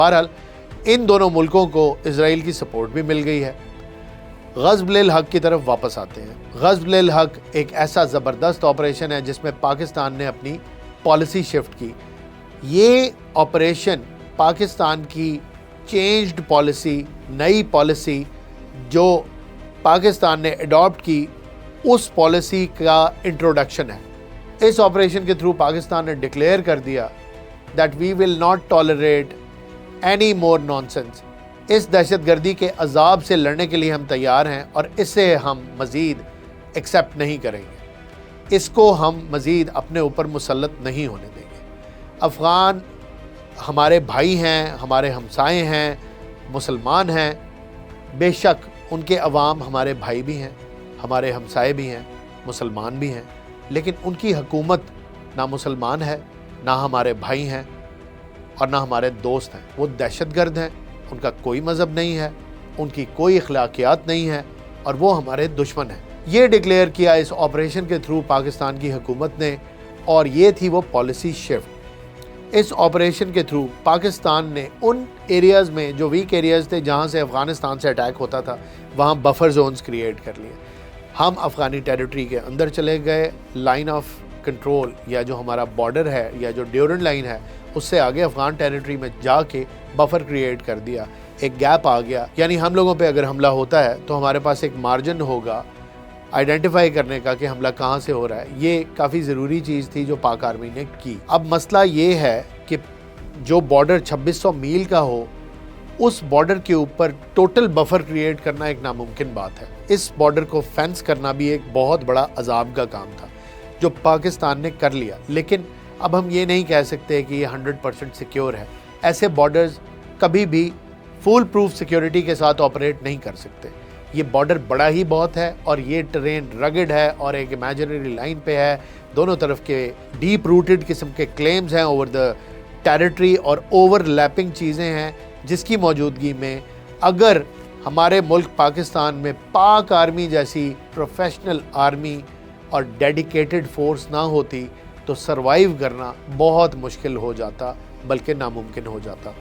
بہرحال ان دونوں ملکوں کو اسرائیل کی سپورٹ بھی مل گئی ہے۔ غزب للحق کی طرف واپس آتے ہیں۔ غزب للحق ایک ایسا زبردست آپریشن ہے جس میں پاکستان نے اپنی پالیسی شفٹ کی۔ یہ آپریشن پاکستان کی چینجڈ پالیسی، نئی پالیسی جو پاکستان نے اڈاپٹ کی، اس پالیسی کا انٹروڈکشن ہے۔ اس آپریشن کے تھرو پاکستان نے ڈکلیئر کر دیا that we will not tolerate any more nonsense. اس دہشت گردی کے عذاب سے لڑنے کے لیے ہم تیار ہیں اور اسے ہم مزید ایکسیپٹ نہیں کریں گے، اس کو ہم مزید اپنے اوپر مسلط نہیں ہونے دیں گے۔ افغان ہمارے بھائی ہیں، ہمارے ہمسائے ہیں، مسلمان ہیں، بے شک ان کے عوام ہمارے بھائی بھی ہیں، ہمارے ہمسائے بھی ہیں، مسلمان بھی ہیں، لیکن ان کی حکومت نہ مسلمان ہے، نہ ہمارے بھائی ہیں اور نہ ہمارے دوست ہیں۔ وہ دہشت گرد ہیں، ان کا کوئی مذہب نہیں ہے، ان کی کوئی اخلاقیات نہیں ہے اور وہ ہمارے دشمن ہیں۔ یہ ڈکلیئر کیا اس آپریشن کے تھرو پاکستان کی حکومت نے، اور یہ تھی وہ پالیسی شفٹ۔ اس آپریشن کے تھرو پاکستان نے ان ایریاز میں جو ویک ایریاز تھے جہاں سے افغانستان سے اٹیک ہوتا تھا، وہاں بفر زونز کریٹ کر لیے۔ ہم افغانی ٹیریٹری کے اندر چلے گئے، لائن آف کنٹرول یا جو ہمارا بارڈر ہے یا جو ڈیورنٹ لائن ہے اس سے آگے افغان ٹیریٹری میں جا کے بفر کریٹ کر دیا، ایک گیپ آ گیا۔ یعنی ہم لوگوں پہ اگر حملہ ہوتا ہے تو ہمارے پاس ایک مارجن ہوگا آئیڈینٹیفائی کرنے کا کہ حملہ کہاں سے ہو رہا ہے۔ یہ کافی ضروری چیز تھی جو پاک آرمی نے کی۔ اب مسئلہ یہ ہے کہ جو بارڈر 2600 میل کا ہو، اس بارڈر کے اوپر ٹوٹل بفر کریٹ کرنا ایک ناممکن بات ہے۔ اس بارڈر کو فینس کرنا بھی ایک بہت بڑا عذاب کا کام تھا جو پاکستان نے کر لیا، لیکن اب ہم یہ نہیں کہہ سکتے کہ یہ 100% سیکیور ہے۔ ایسے بارڈرز کبھی بھی فول پروف سیکیورٹی کے ساتھ آپریٹ نہیں کر سکتے۔ یہ بارڈر بڑا ہی بہت ہے اور یہ ٹرین رگڈ ہے اور ایک امیجنری لائن پہ ہے، دونوں طرف کے ڈیپ روٹڈ قسم کے کلیمز ہیں اوور دا ٹیریٹری اور اوور لیپنگ چیزیں ہیں، جس کی موجودگی میں اگر ہمارے ملک پاکستان میں پاک آرمی جیسی پروفیشنل آرمی اور ڈیڈیکیٹڈ فورس نہ ہوتی تو سروائیو کرنا بہت مشکل ہو جاتا، بلکہ ناممکن ہو جاتا۔